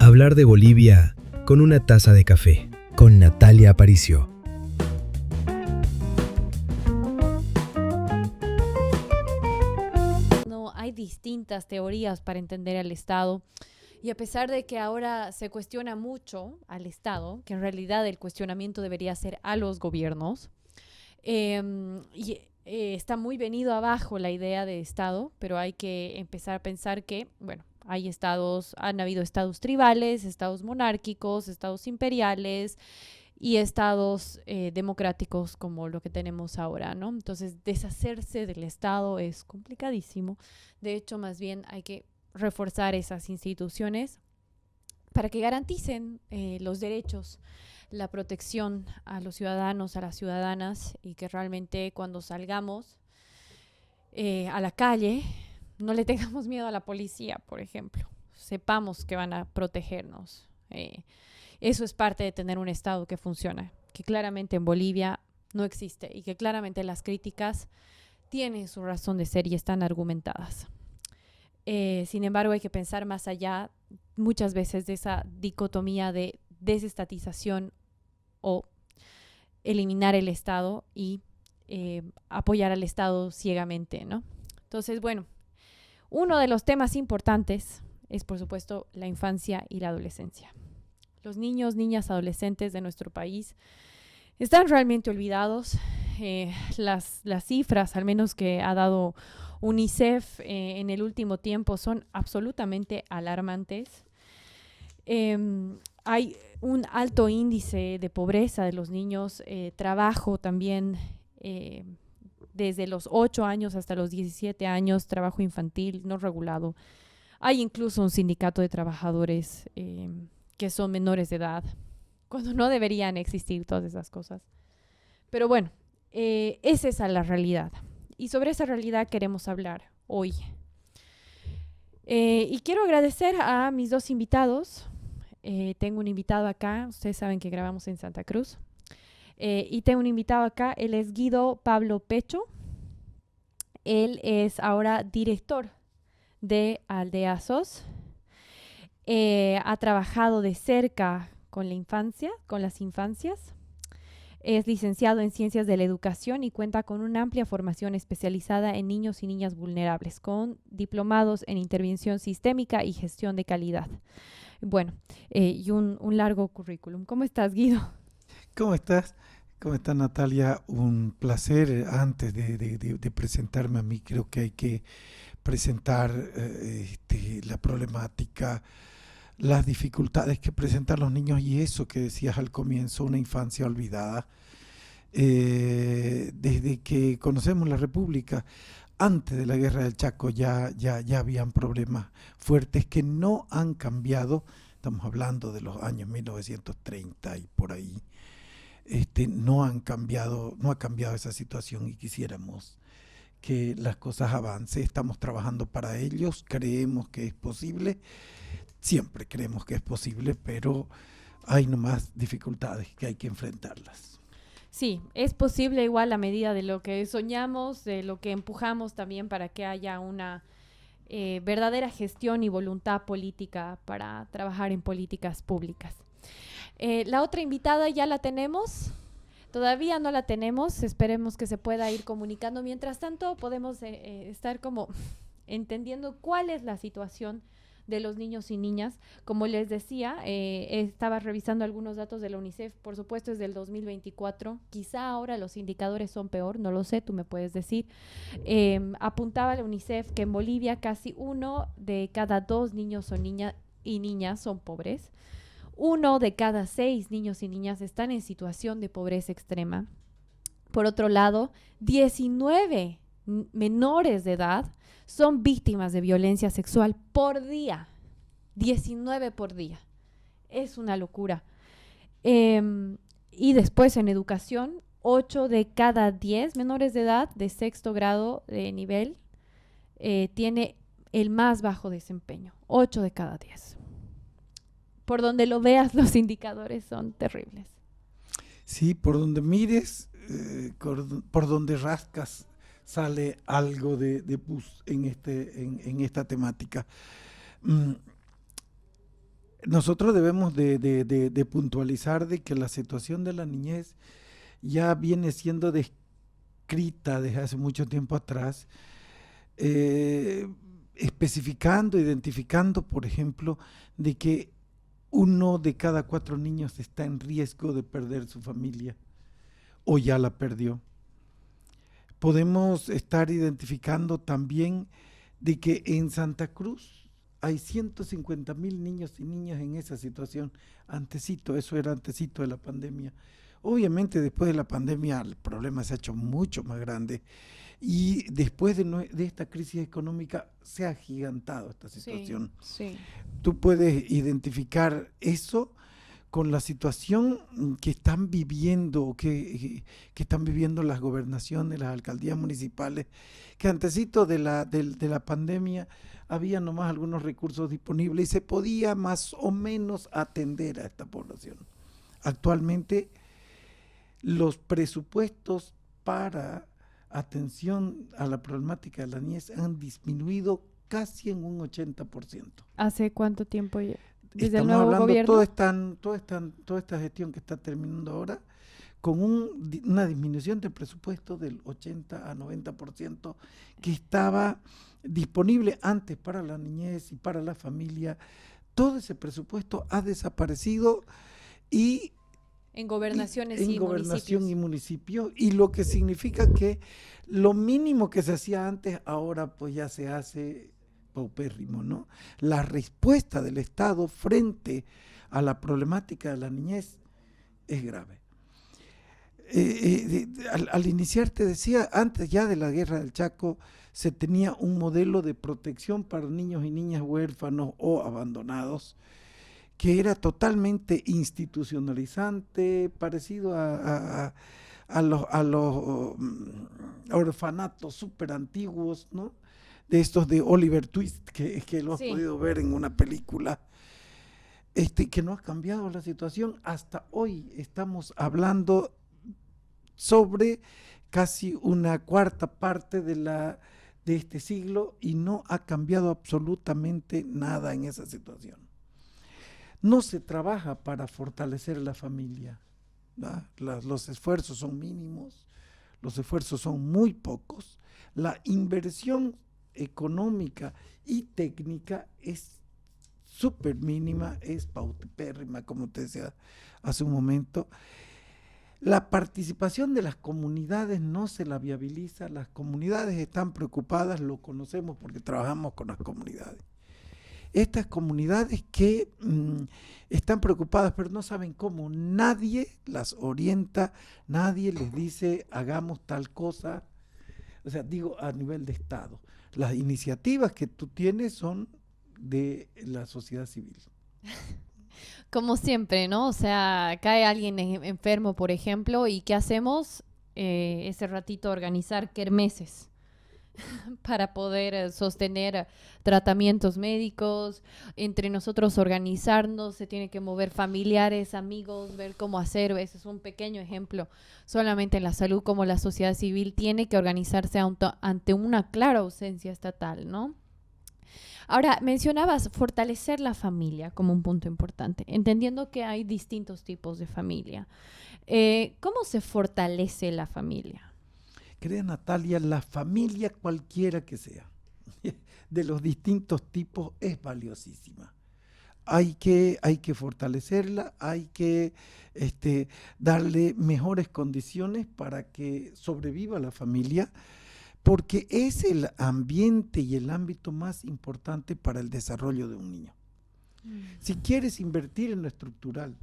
Hablar de Bolivia con una taza de café, con Natalia Aparicio. No, hay distintas teorías para entender al Estado. Y a pesar de que ahora se cuestiona mucho al Estado, que en realidad el cuestionamiento debería ser a los gobiernos, está muy venido abajo la idea de Estado, pero hay que empezar a pensar que, bueno, hay estados, han habido estados tribales, estados monárquicos, estados imperiales y estados democráticos como lo que tenemos ahora, ¿no? Entonces, deshacerse del Estado es complicadísimo. De hecho, más bien hay que reforzar esas instituciones para que garanticen los derechos, la protección a los ciudadanos, a las ciudadanas, y que realmente cuando salgamos a la calle no le tengamos miedo a la policía, por ejemplo. Sepamos que van a protegernos. Eso es parte de tener un Estado que funciona, que claramente en Bolivia no existe y que claramente las críticas tienen su razón de ser y están argumentadas. Sin embargo, hay que pensar más allá muchas veces de esa dicotomía de desestatización o eliminar el Estado y apoyar al Estado ciegamente, ¿no? Entonces, bueno, uno de los temas importantes es, por supuesto, la infancia y la adolescencia. Los niños, niñas, adolescentes de nuestro país están realmente olvidados. Las cifras, al menos que ha dado UNICEF en el último tiempo, son absolutamente alarmantes. Hay un alto índice de pobreza de los niños, trabajo también desde los 8 años hasta los 17 años, trabajo infantil no regulado. Hay incluso un sindicato de trabajadores que son menores de edad, cuando no deberían existir todas esas cosas. Pero bueno, es esa la realidad. Y sobre esa realidad queremos hablar hoy. Y quiero agradecer a mis dos invitados. Tengo un invitado acá, ustedes saben que grabamos en Santa Cruz. Y tengo un invitado acá, él es Guido Pablo Pecho. Él es ahora director de Aldea SOS. Ha trabajado de cerca con la infancia, con las infancias. Es licenciado en Ciencias de la Educación y cuenta con una amplia formación especializada en niños y niñas vulnerables, con diplomados en Intervención Sistémica y Gestión de Calidad. Bueno, y un largo currículum. ¿Cómo estás, Guido? ¿Cómo estás? ¿Cómo está, Natalia? Un placer. Antes de presentarme a mí, creo que hay que presentar la problemática, las dificultades que presentan los niños y eso que decías al comienzo, una infancia olvidada. Desde que conocemos la República, antes de la Guerra del Chaco ya habían problemas fuertes que no han cambiado. Estamos hablando de los años 1930 y por ahí. No ha cambiado esa situación y quisiéramos que las cosas avancen. Estamos trabajando para ellos, creemos que es posible, siempre creemos que es posible, pero hay nomás dificultades que hay que enfrentarlas. Sí, es posible igual a medida de lo que soñamos, de lo que empujamos también para que haya una verdadera gestión y voluntad política para trabajar en políticas públicas. La otra invitada ya la tenemos, todavía no la tenemos, esperemos que se pueda ir comunicando. Mientras tanto, podemos estar como entendiendo cuál es la situación de los niños y niñas. Como les decía, estaba revisando algunos datos de la UNICEF, por supuesto es del 2024, quizá ahora los indicadores son peor, no lo sé, tú me puedes decir. Apuntaba la UNICEF que en Bolivia casi 1 de cada 2 niños o niñas son pobres. 1 de cada 6 niños y niñas están en situación de pobreza extrema. Por otro lado, 19 menores de edad son víctimas de violencia sexual por día. 19 por día. Es una locura. Y después en educación, 8 de cada 10 menores de edad de 6º grado de nivel tiene el más bajo desempeño. 8 de cada 10. Por donde lo veas, los indicadores son terribles. Sí, por donde mires, por donde rascas sale algo de pus en esta temática. Nosotros debemos de puntualizar de que la situación de la niñez ya viene siendo descrita desde hace mucho tiempo atrás, especificando, identificando, por ejemplo, de que 1 de cada 4 niños está en riesgo de perder su familia o ya la perdió. Podemos estar identificando también de que en Santa Cruz hay 150,000 niños y niñas en esa situación. Eso era antecito de la pandemia. Obviamente después de la pandemia el problema se ha hecho mucho más grande y después de esta crisis económica se ha agigantado esta situación. Sí. Tú puedes identificar eso con la situación que están viviendo, que están viviendo las gobernaciones, las alcaldías municipales, que antesito de la pandemia había nomás algunos recursos disponibles y se podía más o menos atender a esta población. Actualmente los presupuestos para atención a la problemática de la niñez han disminuido casi en un 80%. ¿Hace cuánto tiempo ya? ¿Desde Estamos el nuevo hablando gobierno? toda esta gestión que está terminando ahora con una disminución del presupuesto del 80 a 90% que estaba disponible antes para la niñez y para la familia. Todo ese presupuesto ha desaparecido y En gobernaciones en y gobernación municipios. y municipio, y lo que significa que lo mínimo que se hacía antes ahora pues ya se hace paupérrimo, ¿no? La respuesta del Estado frente a la problemática de la niñez es grave. Al iniciar te decía, antes ya de la guerra del Chaco se tenía un modelo de protección para niños y niñas huérfanos o abandonados que era totalmente institucionalizante, parecido a los orfanatos súper antiguos, ¿no? De estos de Oliver Twist, que lo has podido ver en una película, que no ha cambiado la situación. Hasta hoy estamos hablando sobre casi una cuarta parte de este siglo y no ha cambiado absolutamente nada en esa situación. No se trabaja para fortalecer la familia, los esfuerzos son mínimos, los esfuerzos son muy pocos, la inversión económica y técnica es súper mínima, es paupérrima, como te decía hace un momento. La participación de las comunidades no se la viabiliza, las comunidades están preocupadas, lo conocemos porque trabajamos con las comunidades. Estas comunidades que están preocupadas pero no saben cómo, nadie las orienta, nadie les dice hagamos tal cosa, o sea, digo a nivel de Estado. Las iniciativas que tú tienes son de la sociedad civil. Como siempre, ¿no? O sea, cae alguien enfermo, por ejemplo, ¿y qué hacemos? Ese ratito organizar kermeses para poder sostener tratamientos médicos, entre nosotros organizarnos, se tiene que mover familiares, amigos, ver cómo hacer. Ese es un pequeño ejemplo solamente en la salud, como la sociedad civil tiene que organizarse ante una clara ausencia estatal, ¿no? Ahora, mencionabas fortalecer la familia como un punto importante, entendiendo que hay distintos tipos de familia. ¿Cómo se fortalece la familia? Querida Natalia, la familia cualquiera que sea, de los distintos tipos, es valiosísima. Hay que fortalecerla, hay que darle mejores condiciones para que sobreviva la familia, porque es el ambiente y el ámbito más importante para el desarrollo de un niño. Si quieres invertir en lo estructural,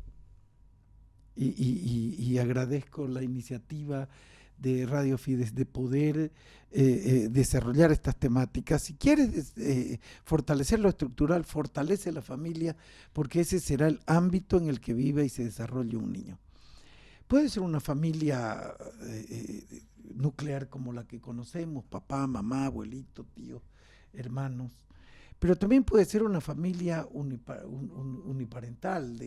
y agradezco la iniciativa de Radio Fides de poder desarrollar estas temáticas. Si quieres fortalecer lo estructural, fortalece la familia, porque ese será el ámbito en el que vive y se desarrolle un niño. Puede ser una familia nuclear como la que conocemos, papá, mamá, abuelito, tío, hermanos, Pero también puede ser una familia uniparental,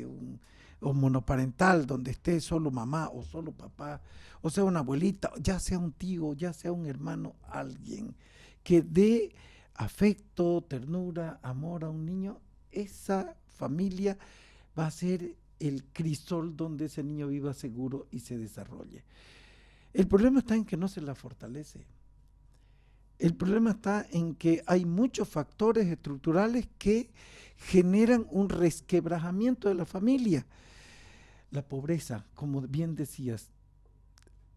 o monoparental, donde esté solo mamá o solo papá, o sea, una abuelita, ya sea un tío, ya sea un hermano, alguien que dé afecto, ternura, amor a un niño. Esa familia va a ser el crisol donde ese niño viva seguro y se desarrolle. El problema está en que no se la fortalece. El problema está en que hay muchos factores estructurales que generan un resquebrajamiento de la familia. La pobreza, como bien decías,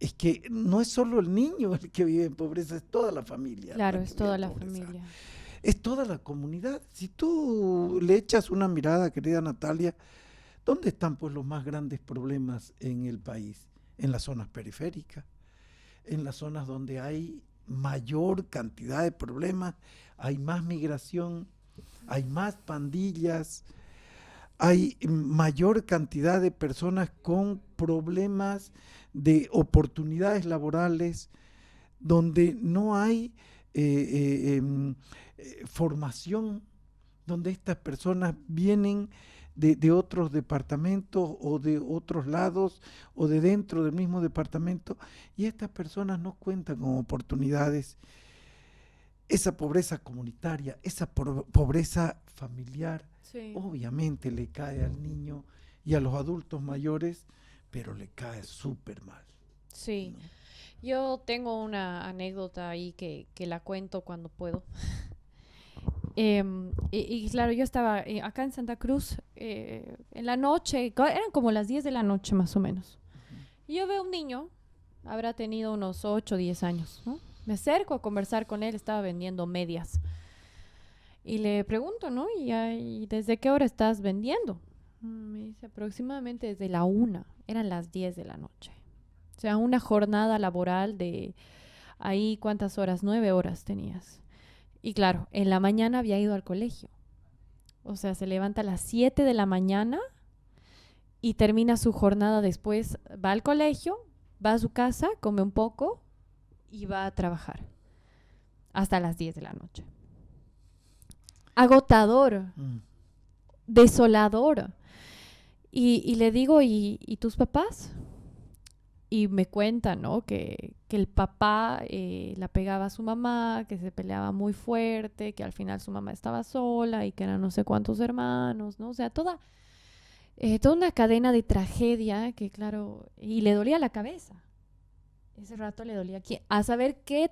es que no es solo el niño el que vive en pobreza, es toda la familia. Claro, es toda la familia. Es toda la comunidad. Si tú le echas una mirada, querida Natalia, ¿dónde están pues los más grandes problemas en el país? En las zonas periféricas, en las zonas donde hay mayor cantidad de problemas, hay más migración, hay más pandillas, hay mayor cantidad de personas con problemas de oportunidades laborales, donde no hay formación, donde estas personas vienen de otros departamentos o de otros lados o de dentro del mismo departamento, y estas personas no cuentan con oportunidades. Esa pobreza comunitaria, esa pobreza familiar, Sí. obviamente le cae al niño y a los adultos mayores, pero le cae súper mal. Sí. ¿No? Yo tengo una anécdota ahí que la cuento cuando puedo. Y claro, yo estaba acá en Santa Cruz en la noche, eran como las 10 de la noche más o menos. Y yo veo un niño, habrá tenido unos 8 o 10 años, ¿no? Me acerco a conversar con él, estaba vendiendo medias. Y le pregunto, ¿no? ¿Y desde qué hora estás vendiendo? Me dice aproximadamente desde la 1, eran las 10 de la noche. O sea, una jornada laboral de ahí, ¿cuántas horas? 9 horas tenías. Y claro, en la mañana había ido al colegio. O sea, se levanta a las 7 de la mañana y termina su jornada después. Va al colegio, va a su casa, come un poco y va a trabajar. Hasta las 10 de la noche. Agotador, desolador. Y le digo, ¿y tus papás? Y me cuentan, ¿no? Que el papá la pegaba a su mamá, que se peleaba muy fuerte, que al final su mamá estaba sola y que eran no sé cuántos hermanos, ¿no? O sea, toda una cadena de tragedia que, claro, y le dolía la cabeza. Ese rato le dolía aquí, a saber qué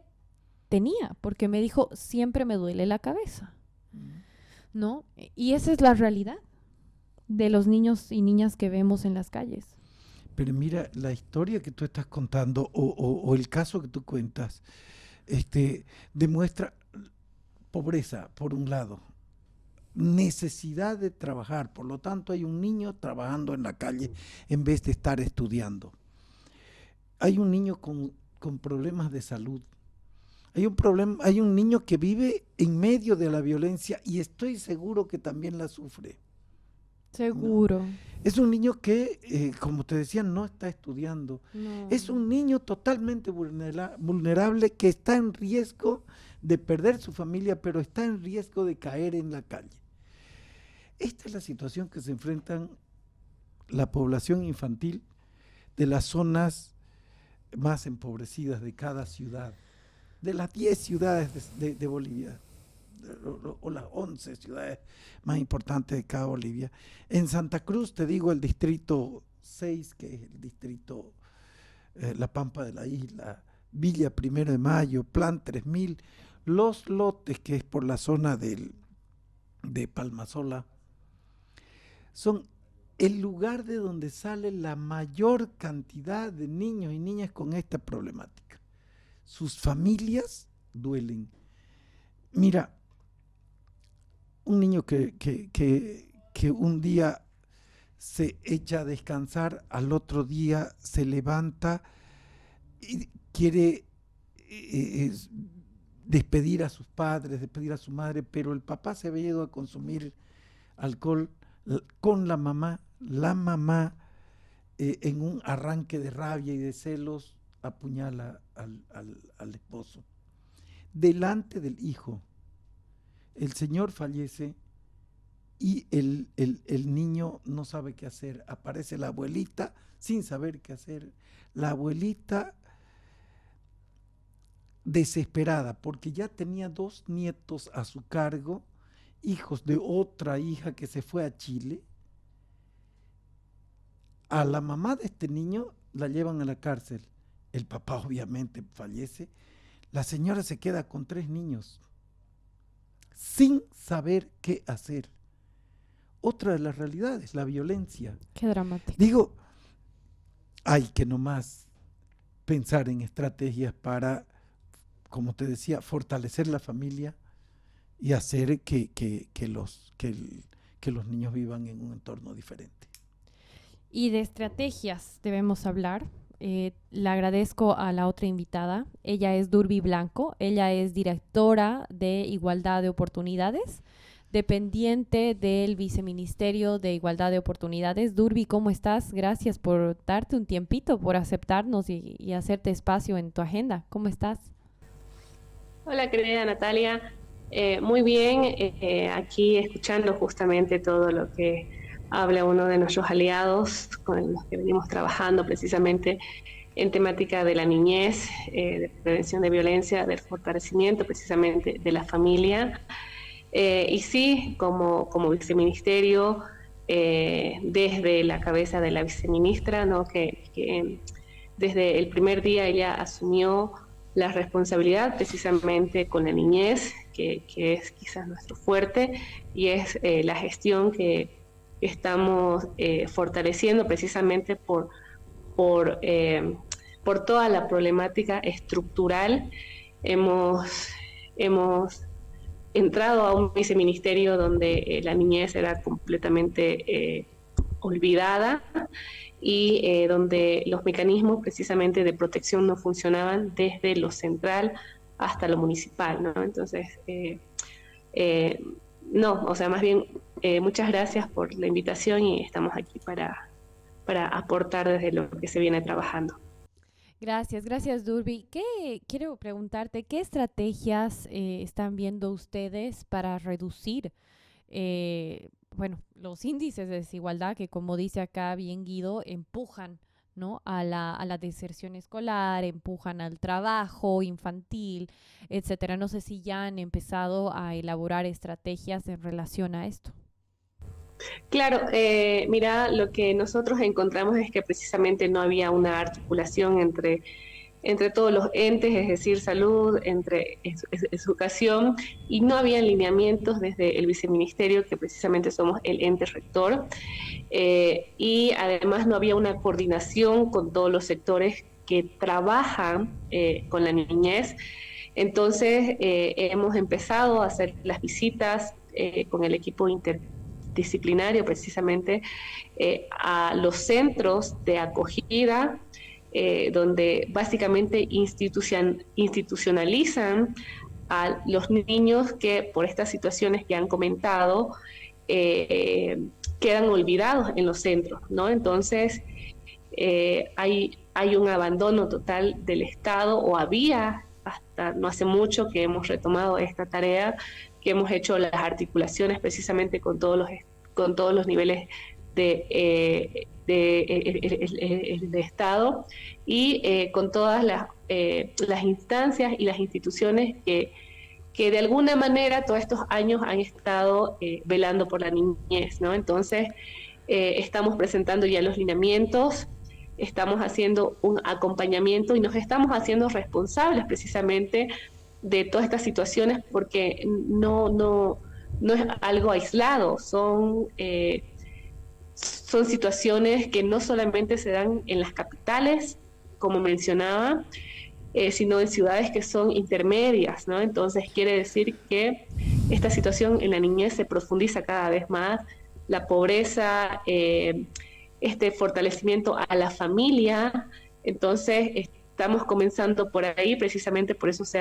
tenía, porque me dijo, siempre me duele la cabeza, ¿no? Y esa es la realidad de los niños y niñas que vemos en las calles. Pero mira, la historia que tú estás contando o el caso que tú cuentas, demuestra pobreza, por un lado, necesidad de trabajar, por lo tanto hay un niño trabajando en la calle en vez de estar estudiando. Hay un niño con problemas de salud. Hay un niño que vive en medio de la violencia y estoy seguro que también la sufre. Seguro. ¿No? Es un niño que, como te decía, no está estudiando. No. Es un niño totalmente vulnerable que está en riesgo de perder su familia, pero está en riesgo de caer en la calle. Esta es la situación que se enfrentan la población infantil de las zonas más empobrecidas de cada ciudad, de las 10 ciudades de Bolivia, o las 11 ciudades más importantes de cada Bolivia. En Santa Cruz, te digo, el distrito 6, que es el distrito La Pampa de la Isla, Villa 1 de Mayo, Plan 3000, Los Lotes, que es por la zona de Palmasola, son el lugar de donde sale la mayor cantidad de niños y niñas con esta problemática. Sus familias duelen. Mira, un niño que un día se echa a descansar, al otro día se levanta y quiere despedir a sus padres, despedir a su madre, pero el papá se había ido a consumir alcohol con la mamá en un arranque de rabia y de celos apuñala al esposo delante del hijo. el señor fallece y el niño no sabe qué hacer. Aparece la abuelita sin saber qué hacer. La abuelita desesperada porque ya tenía 2 nietos a su cargo, hijos de otra hija que se fue a Chile. A la mamá de este niño la llevan a la cárcel. El papá obviamente fallece. La señora se queda con 3 niños sin saber qué hacer. Otra de las realidades, la violencia. Qué dramático. Digo, hay que nomás pensar en estrategias para, como te decía, fortalecer la familia y hacer que los niños vivan en un entorno diferente. Y de estrategias debemos hablar. Le agradezco a la otra invitada. Ella es Durby Blanco. Ella es directora de Igualdad de Oportunidades, dependiente del Viceministerio de Igualdad de Oportunidades. Durby, ¿cómo estás? Gracias por darte un tiempito, por aceptarnos y hacerte espacio en tu agenda. ¿Cómo estás? Hola, querida Natalia. Muy bien, aquí escuchando justamente todo lo que habla uno de nuestros aliados con los que venimos trabajando precisamente en temática de la niñez, de prevención de violencia, del fortalecimiento precisamente de la familia. Y sí, como viceministerio, desde la cabeza de la viceministra, ¿no? que desde el primer día ella asumió la responsabilidad precisamente con la niñez, que es quizás nuestro fuerte, y es la gestión que estamos fortaleciendo precisamente por toda la problemática estructural. Hemos entrado a un viceministerio donde la niñez era completamente olvidada y donde los mecanismos precisamente de protección no funcionaban desde lo central hasta lo municipal, ¿no? Entonces, más bien, muchas gracias por la invitación y estamos aquí para aportar desde lo que se viene trabajando. Gracias, Durby. Quiero preguntarte, ¿qué estrategias están viendo ustedes para reducir los índices de desigualdad que, como dice acá bien Guido, empujan, ¿no?, a la deserción escolar, empujan al trabajo infantil, etcétera? No sé si ya han empezado a elaborar estrategias en relación a esto. Claro, mira, lo que nosotros encontramos es que precisamente no había una articulación entre todos los entes, es decir, salud, entre educación, y no había lineamientos desde el viceministerio, que precisamente somos el ente rector, y además no había una coordinación con todos los sectores que trabajan con la niñez. Entonces, hemos empezado a hacer las visitas con el equipo interdisciplinario precisamente a los centros de acogida, donde básicamente institucionalizan a los niños que por estas situaciones que han comentado quedan olvidados en los centros, ¿no? Entonces hay un abandono total del Estado, o había hasta no hace mucho que hemos retomado esta tarea, que hemos hecho las articulaciones precisamente con todos los niveles de Estado y con todas las instancias y las instituciones que de alguna manera todos estos años han estado velando por la niñez, ¿no? Entonces, estamos presentando ya los lineamientos, estamos haciendo un acompañamiento y nos estamos haciendo responsables precisamente de todas estas situaciones, porque no es algo aislado, son situaciones que no solamente se dan en las capitales, como mencionaba, sino en ciudades que son intermedias, ¿no? Entonces quiere decir que esta situación en la niñez se profundiza cada vez más, la pobreza, este fortalecimiento a la familia. Entonces estamos comenzando por ahí, precisamente por eso se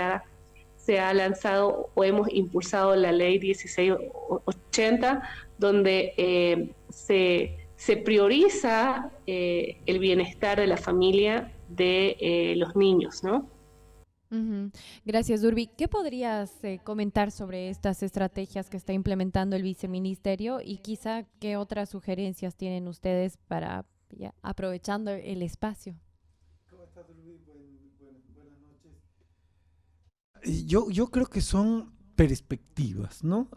ha lanzado o hemos impulsado la ley 1680, donde se prioriza el bienestar de la familia de los niños, ¿no? Ujú. Gracias, Durbi. ¿Qué podrías comentar sobre estas estrategias que está implementando el viceministerio y quizá qué otras sugerencias tienen ustedes para, ya, aprovechando el espacio? ¿Cómo estás, Luis? Buenas noches. Yo creo que son perspectivas, ¿no?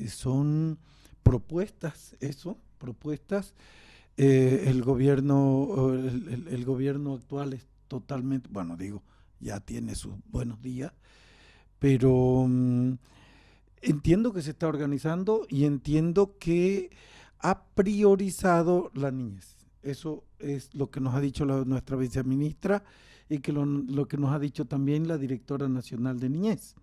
Son propuestas, propuestas. El gobierno, el gobierno actual es totalmente, bueno, digo, ya tiene sus buenos días, pero entiendo que se está organizando y entiendo que ha priorizado la niñez. Eso es lo que nos ha dicho nuestra viceministra y que lo que nos ha dicho también la directora nacional de niñez.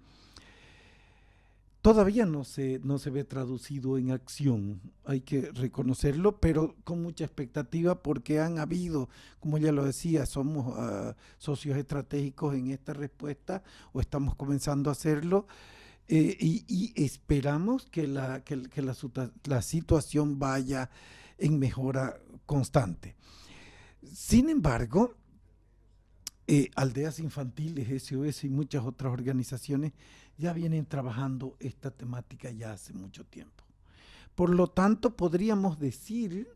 Todavía no se ve traducido en acción, hay que reconocerlo, pero con mucha expectativa porque han habido, como ya lo decía, somos socios estratégicos en esta respuesta o estamos comenzando a hacerlo y esperamos que la situación vaya en mejora constante. Sin embargo, aldeas infantiles, SOS y muchas otras organizaciones ya vienen trabajando esta temática ya hace mucho tiempo. Por lo tanto, podríamos decir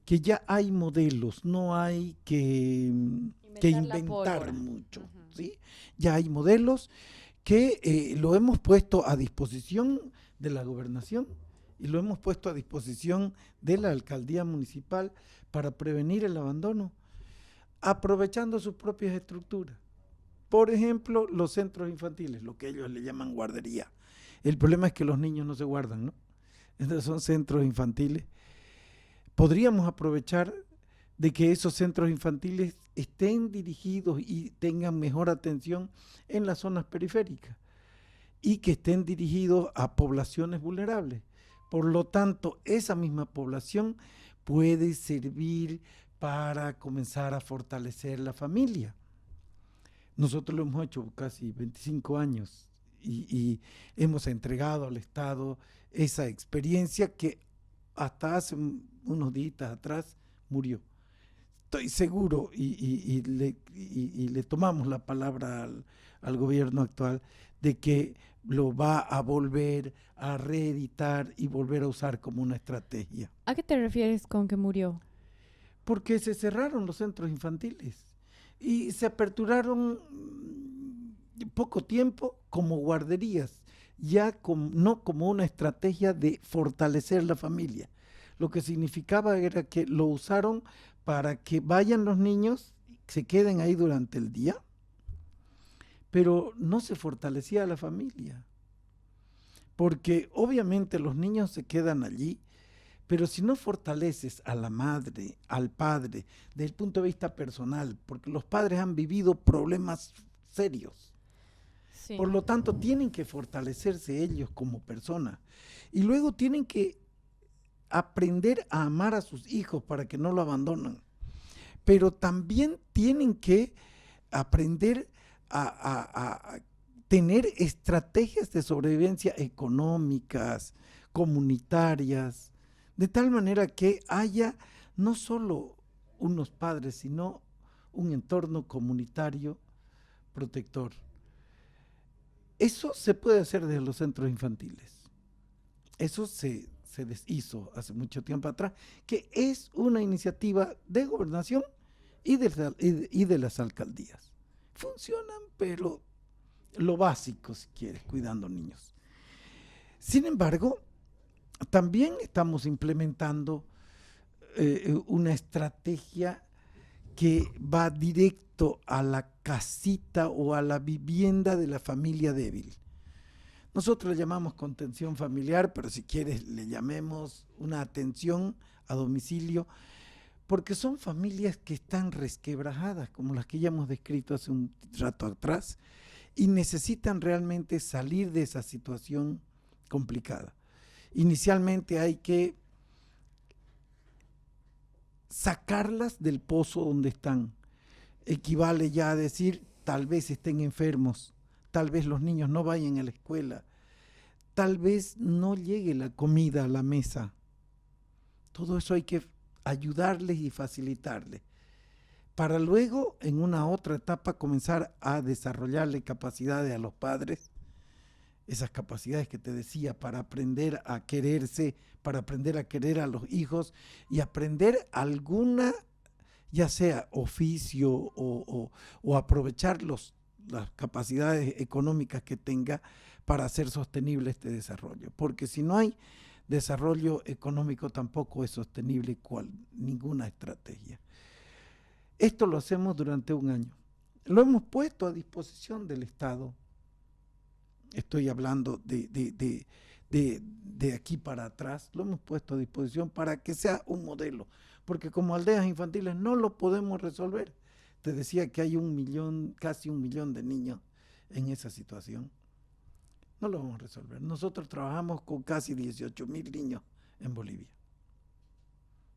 que ya hay modelos, no hay que inventar mucho, uh-huh. ¿Sí? Ya hay modelos que lo hemos puesto a disposición de la gobernación y lo hemos puesto a disposición de la alcaldía municipal para prevenir el abandono, aprovechando sus propias estructuras. Por ejemplo, los centros infantiles, lo que ellos le llaman guardería. El problema es que los niños no se guardan, ¿no? Entonces son centros infantiles. Podríamos aprovechar de que esos centros infantiles estén dirigidos y tengan mejor atención en las zonas periféricas y que estén dirigidos a poblaciones vulnerables. Por lo tanto, esa misma población puede servir para comenzar a fortalecer la familia. Nosotros lo hemos hecho casi 25 años y hemos entregado al Estado esa experiencia que hasta hace unos días atrás murió. Estoy seguro y le tomamos la palabra al gobierno actual de que lo va a volver a reeditar y volver a usar como una estrategia. ¿A qué te refieres con que murió? Porque se cerraron los centros infantiles y se aperturaron poco tiempo como guarderías, ya no como una estrategia de fortalecer la familia. Lo que significaba era que lo usaron para que vayan los niños, se queden ahí durante el día, pero no se fortalecía la familia. Porque obviamente los niños se quedan allí, pero si no fortaleces a la madre, al padre, desde el punto de vista personal, porque los padres han vivido problemas serios, sí. Por lo tanto tienen que fortalecerse ellos como personas y luego tienen que aprender a amar a sus hijos para que no lo abandonen, pero también tienen que aprender a tener estrategias de sobrevivencia económicas, comunitarias, de tal manera que haya no solo unos padres, sino un entorno comunitario protector. Eso se puede hacer desde los centros infantiles. Eso se deshizo hace mucho tiempo atrás, que es una iniciativa de gobernación y de las alcaldías. Funcionan, pero lo básico, si quieres, cuidando niños. Sin embargo, también estamos implementando una estrategia que va directo a la casita o a la vivienda de la familia débil. Nosotros le llamamos contención familiar, pero si quieres le llamemos una atención a domicilio, porque son familias que están resquebrajadas, como las que ya hemos descrito hace un rato atrás, y necesitan realmente salir de esa situación complicada. Inicialmente hay que sacarlas del pozo donde están. Equivale ya a decir, tal vez estén enfermos, tal vez los niños no vayan a la escuela, tal vez no llegue la comida a la mesa. Todo eso hay que ayudarles y facilitarles. para luego, en una otra etapa, comenzar a desarrollarle capacidades a los padres, esas capacidades que te decía, para aprender a quererse, para aprender a querer a los hijos y aprender alguna, ya sea oficio o aprovechar las capacidades económicas que tenga para hacer sostenible este desarrollo. Porque si no hay desarrollo económico, tampoco es sostenible ninguna estrategia. Esto lo hacemos durante un año. Lo hemos puesto a disposición del Estado. Estoy hablando de aquí para atrás. Lo hemos puesto a disposición para que sea un modelo. Porque como aldeas infantiles no lo podemos resolver. Te decía que hay casi 1 millón de niños en esa situación. No lo vamos a resolver. Nosotros trabajamos con casi 18.000 niños en Bolivia.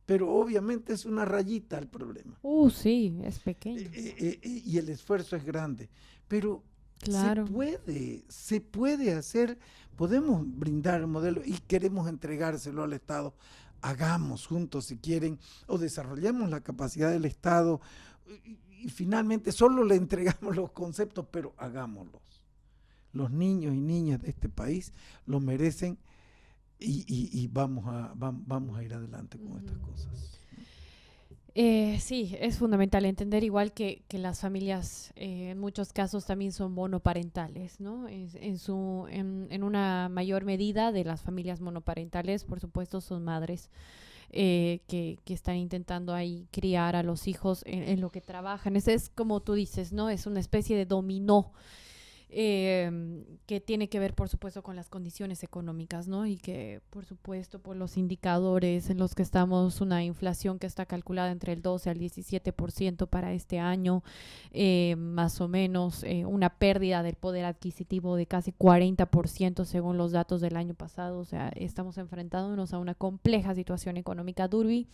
Pero obviamente es una rayita el problema. Sí, es pequeño. Y el esfuerzo es grande. Pero claro, se puede hacer, podemos brindar el modelo y queremos entregárselo al Estado. Hagamos juntos si quieren, o desarrollemos la capacidad del Estado y finalmente solo le entregamos los conceptos, pero hagámoslos. Los niños y niñas de este país lo merecen y vamos a ir adelante con estas cosas. Sí, es fundamental entender igual que las familias en muchos casos también son monoparentales, ¿no? En una mayor medida de las familias monoparentales, por supuesto, son madres que están intentando ahí criar a los hijos en lo que trabajan. Es como tú dices, ¿no? Es una especie de dominó. Que tiene que ver, por supuesto, con las condiciones económicas, ¿no? Y que, por supuesto, por los indicadores en los que estamos, una inflación que está calculada entre el 12 al 17% para este año, más o menos, una pérdida del poder adquisitivo de casi 40% según los datos del año pasado. O sea, estamos enfrentándonos a una compleja situación económica. Durby,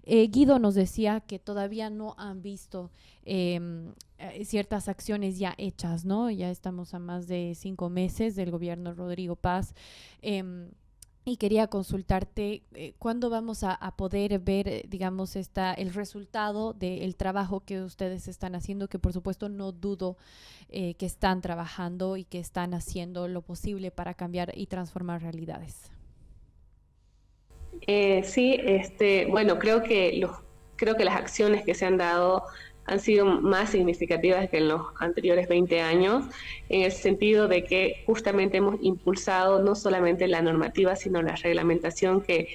Guido nos decía que todavía no han visto ciertas acciones ya hechas, ¿no? Ya estamos a más de 5 meses del gobierno Rodrigo Paz, y quería consultarte cuándo vamos a poder ver, digamos, el resultado del trabajo que ustedes están haciendo, que por supuesto no dudo que están trabajando y que están haciendo lo posible para cambiar y transformar realidades. Sí, bueno, creo que las acciones que se han dado han sido más significativas que en los anteriores 20 años, en el sentido de que justamente hemos impulsado no solamente la normativa, sino la reglamentación que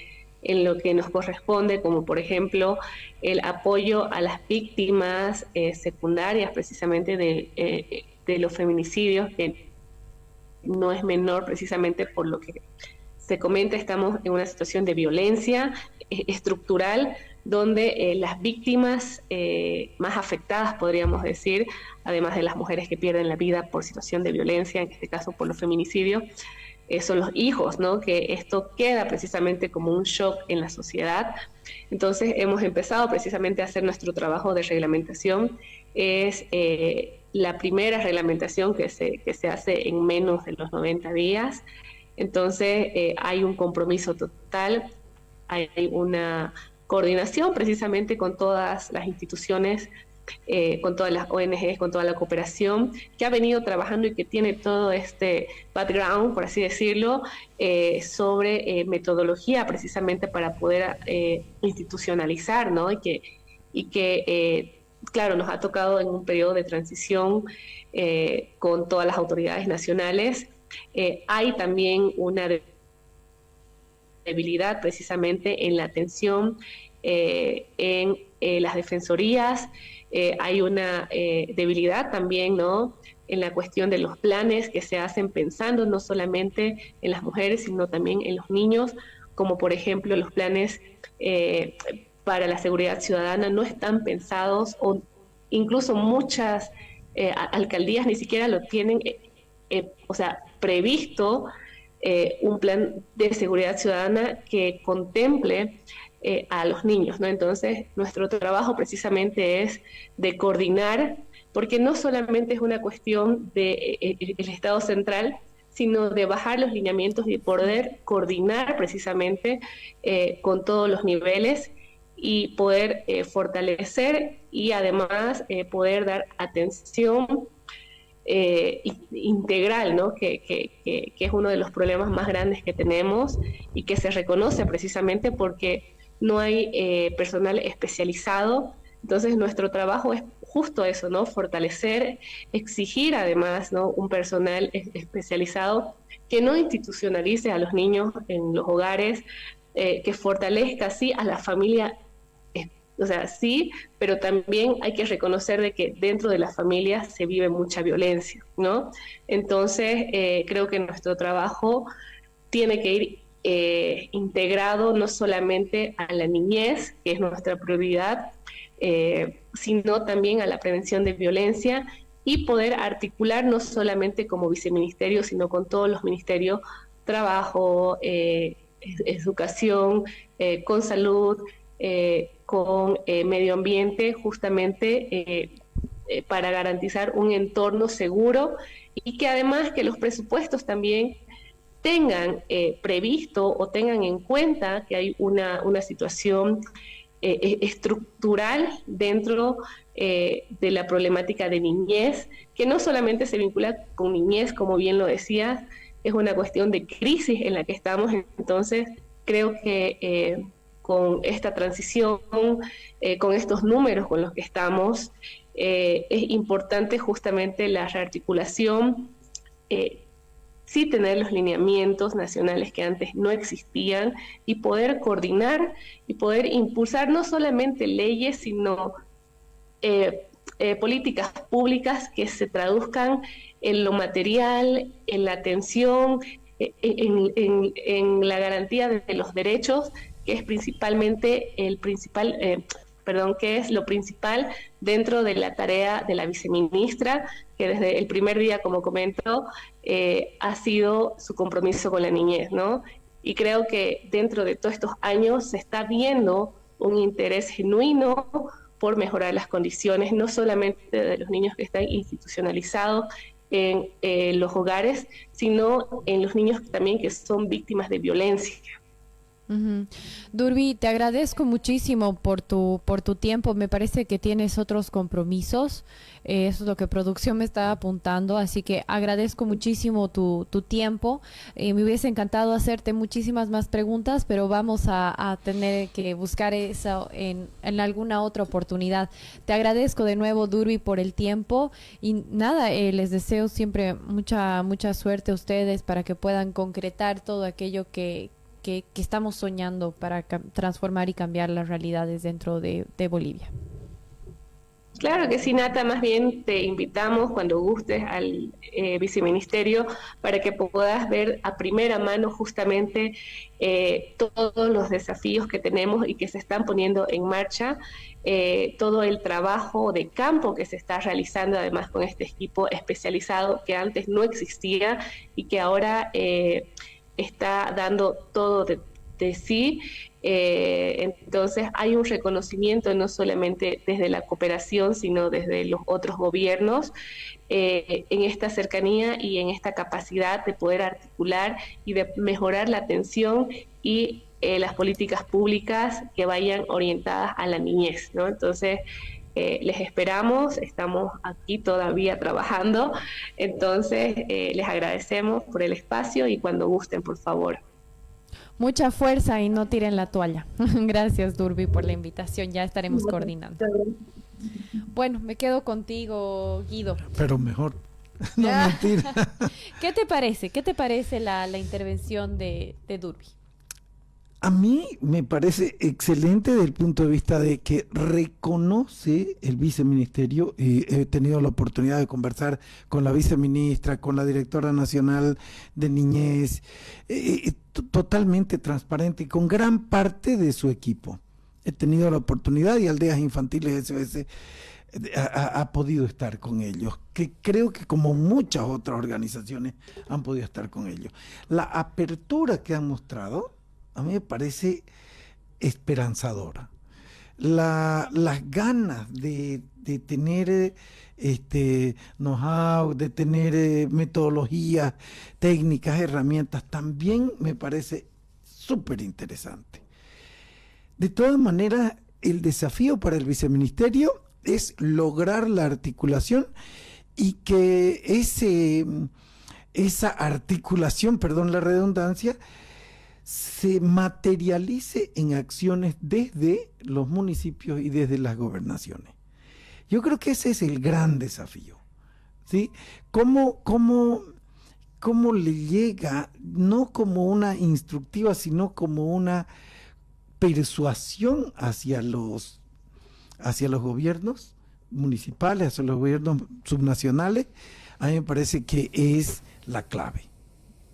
en lo que nos corresponde, como por ejemplo el apoyo a las víctimas secundarias precisamente de los feminicidios, que no es menor precisamente por lo que se comenta. Estamos en una situación de violencia estructural, donde las víctimas más afectadas, podríamos decir, además de las mujeres que pierden la vida por situación de violencia, en este caso por los feminicidios, son los hijos, ¿no? Que esto queda precisamente como un shock en la sociedad. Entonces hemos empezado precisamente a hacer nuestro trabajo de reglamentación. Es la primera reglamentación que se hace en menos de los 90 días. Entonces hay un compromiso total, hay una coordinación precisamente con todas las instituciones, con todas las ONGs, con toda la cooperación que ha venido trabajando y que tiene todo este background, por así decirlo, sobre metodología precisamente para poder institucionalizar, ¿no? Y que claro, nos ha tocado en un periodo de transición con todas las autoridades nacionales. Hay también una debilidad precisamente en la atención en las defensorías. Hay una debilidad también, ¿no?, en la cuestión de los planes que se hacen pensando no solamente en las mujeres, sino también en los niños, como por ejemplo los planes para la seguridad ciudadana no están pensados, o incluso muchas alcaldías ni siquiera lo tienen previsto, un plan de seguridad ciudadana que contemple a los niños, ¿no? Entonces, nuestro trabajo precisamente es de coordinar, porque no solamente es una cuestión del Estado central, sino de bajar los lineamientos y poder coordinar precisamente con todos los niveles y poder fortalecer y además poder dar atención integral, ¿no? Que es uno de los problemas más grandes que tenemos y que se reconoce precisamente porque no hay personal especializado. Entonces nuestro trabajo es justo eso, ¿no? Fortalecer, exigir además, ¿no? Un personal especializado que no institucionalice a los niños en los hogares, que fortalezca sí a la familia, o sea, sí, pero también hay que reconocer de que dentro de la familia se vive mucha violencia, ¿no? Entonces, creo que nuestro trabajo tiene que ir integrado no solamente a la niñez, que es nuestra prioridad, sino también a la prevención de violencia y poder articular no solamente como viceministerio, sino con todos los ministerios, trabajo, educación, con salud, con medio ambiente, justamente para garantizar un entorno seguro y que además que los presupuestos también tengan previsto o tengan en cuenta que hay una situación estructural dentro de la problemática de niñez, que no solamente se vincula con niñez, como bien lo decías, es una cuestión de crisis en la que estamos. Entonces creo que con esta transición, con estos números con los que estamos, es importante justamente la rearticulación, sí tener los lineamientos nacionales que antes no existían y poder coordinar y poder impulsar no solamente leyes, sino políticas públicas que se traduzcan en lo material, en la atención, en la garantía de los derechos, que es principalmente que es lo principal dentro de la tarea de la viceministra, que desde el primer día, como comento, ha sido su compromiso con la niñez, ¿no? Y creo que dentro de todos estos años se está viendo un interés genuino por mejorar las condiciones, no solamente de los niños que están institucionalizados en los hogares, sino en los niños también que son víctimas de violencia. Uh-huh. Durbi, te agradezco muchísimo por tu tiempo. Me parece que tienes otros compromisos. Eso es lo que producción me está apuntando. Así que agradezco muchísimo tu tiempo. Me hubiese encantado hacerte muchísimas más preguntas, pero vamos a tener que buscar eso en alguna otra oportunidad. Te agradezco de nuevo, Durbi, por el tiempo. Y nada, les deseo siempre mucha suerte a ustedes para que puedan concretar todo aquello que estamos soñando para transformar y cambiar las realidades dentro de Bolivia. Claro que sí, Nata, más bien te invitamos cuando gustes al viceministerio para que puedas ver a primera mano justamente todos los desafíos que tenemos y que se están poniendo en marcha, todo el trabajo de campo que se está realizando además con este equipo especializado que antes no existía y que ahora está dando todo de sí. Entonces hay un reconocimiento no solamente desde la cooperación, sino desde los otros gobiernos en esta cercanía y en esta capacidad de poder articular y de mejorar la atención y las políticas públicas que vayan orientadas a la niñez, ¿no? Entonces, les esperamos, estamos aquí todavía trabajando, entonces les agradecemos por el espacio y cuando gusten, por favor. Mucha fuerza y no tiren la toalla. Gracias, Durbi, por la invitación, ya estaremos coordinando. Bueno, me quedo contigo, Guido. Pero mejor, no mentira. ¿Qué te parece? ¿Qué te parece la intervención de Durbi? A mí me parece excelente desde el punto de vista de que reconoce el viceministerio, y he tenido la oportunidad de conversar con la viceministra, con la directora nacional de niñez, totalmente transparente y con gran parte de su equipo. He tenido la oportunidad y Aldeas Infantiles SOS ha podido estar con ellos, que creo que como muchas otras organizaciones han podido estar con ellos. La apertura que han mostrado a mí me parece esperanzadora. Las ganas de tener know-how, de tener metodologías, técnicas, herramientas, también me parece súper interesante. De todas maneras, el desafío para el viceministerio es lograr la articulación y que esa articulación, perdón la redundancia, se materialice en acciones desde los municipios y desde las gobernaciones. Yo creo que ese es el gran desafío, ¿sí? ¿Cómo le llega, no como una instructiva, sino como una persuasión hacia los gobiernos municipales, hacia los gobiernos subnacionales? A mí me parece que es la clave.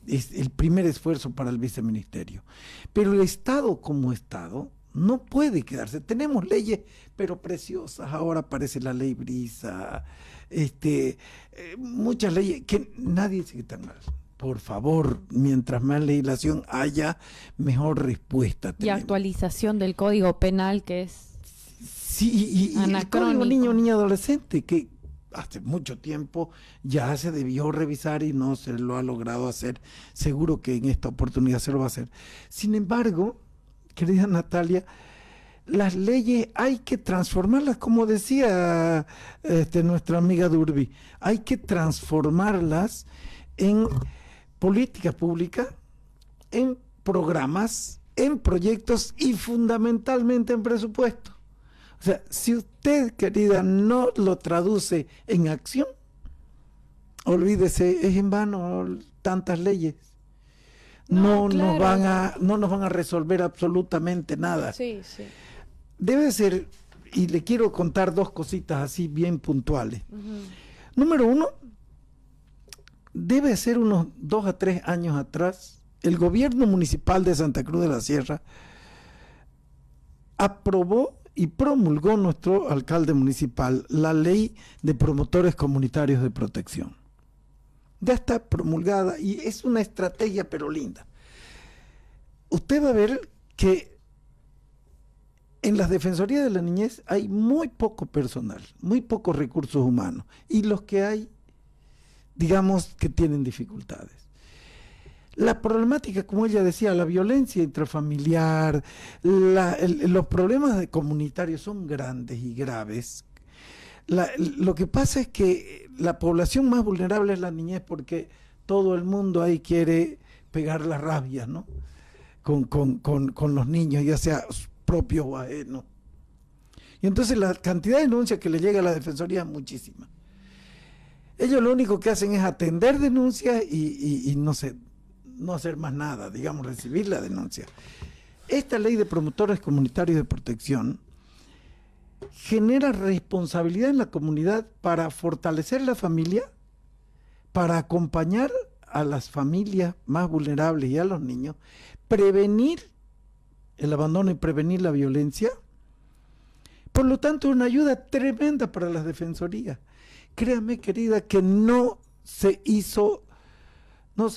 Es el primer esfuerzo para el viceministerio. Pero el Estado como Estado no puede quedarse. Tenemos leyes, pero preciosas. Ahora aparece la ley Brisa, muchas leyes que nadie dice que están mal. Por favor, mientras más legislación haya, mejor respuesta tenemos. Y actualización del Código Penal, que es sí, y el Código Niño Adolescente, que hace mucho tiempo ya se debió revisar y no se lo ha logrado hacer. Seguro que en esta oportunidad se lo va a hacer. Sin embargo, querida Natalia, las leyes hay que transformarlas, como decía nuestra amiga Durby, hay que transformarlas en política pública, en programas, en proyectos y fundamentalmente en presupuesto. O sea, si usted, querida, no lo traduce en acción, olvídese, es en vano tantas leyes. No nos van a resolver absolutamente nada. Sí, sí. Debe ser, y le quiero contar dos cositas así bien puntuales. Número uno, debe ser unos 2 a 3 años atrás, el gobierno municipal de Santa Cruz de la Sierra aprobó y promulgó nuestro alcalde municipal la ley de promotores comunitarios de protección. Ya está promulgada y es una estrategia pero linda. Usted va a ver que en las defensorías de la niñez hay muy poco personal, muy pocos recursos humanos, y los que hay, digamos que tienen dificultades. La problemática, como ella decía, la violencia intrafamiliar, los problemas comunitarios son grandes y graves. Lo que pasa es que la población más vulnerable es la niñez, porque todo el mundo ahí quiere pegar la rabia, ¿no? Con los niños, ya sea propios o ajenos. Y entonces la cantidad de denuncias que le llega a la defensoría es muchísima. Ellos lo único que hacen es atender denuncias y no hacer más nada, digamos, recibir la denuncia. Esta ley de promotores comunitarios de protección genera responsabilidad en la comunidad para fortalecer la familia, para acompañar a las familias más vulnerables y a los niños, prevenir el abandono y prevenir la violencia. Por lo tanto, una ayuda tremenda para las defensorías. Créame, querida, que no se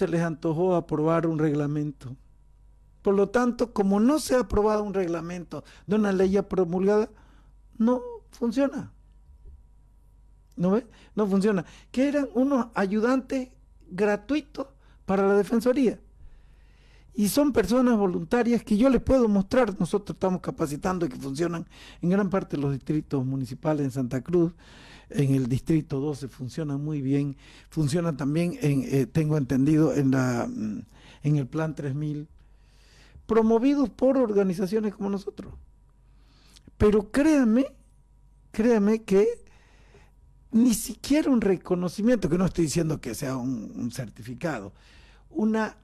les antojó aprobar un reglamento. Por lo tanto, como no se ha aprobado un reglamento de una ley ya promulgada, no funciona. ¿No ve? No funciona. Que eran unos ayudantes gratuitos para la defensoría. Y son personas voluntarias que yo les puedo mostrar. Nosotros estamos capacitando y que funcionan en gran parte de los distritos municipales en Santa Cruz. En el distrito 12 funciona muy bien. Funciona también, tengo entendido, en el Plan 3000, promovidos por organizaciones como nosotros. Pero créame que ni siquiera un reconocimiento, que no estoy diciendo que sea un certificado, una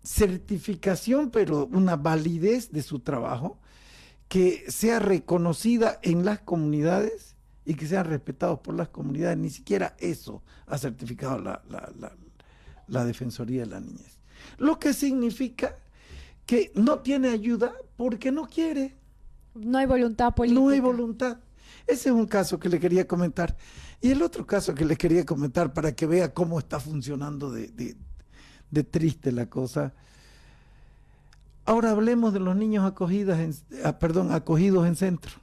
certificación, pero una validez de su trabajo, que sea reconocida en las comunidades y que sean respetados por las comunidades, ni siquiera eso ha certificado la Defensoría de la Niñez. Lo que significa que no tiene ayuda porque no quiere. No hay voluntad política. No hay voluntad. Ese es un caso que le quería comentar. Y el otro caso que le quería comentar para que vea cómo está funcionando de triste la cosa. Ahora hablemos de los niños acogidos en centro.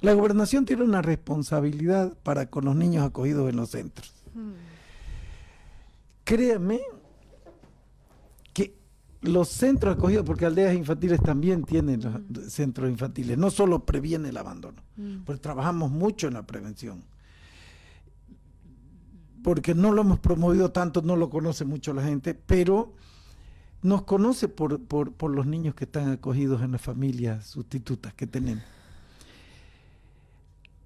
La gobernación tiene una responsabilidad para con los niños acogidos en los centros. Créame que los centros acogidos, porque aldeas infantiles también tienen los centros infantiles, no solo previene el abandono, porque trabajamos mucho en la prevención. Porque no lo hemos promovido tanto, no lo conoce mucho la gente, pero nos conoce por los niños que están acogidos en las familias sustitutas que tenemos.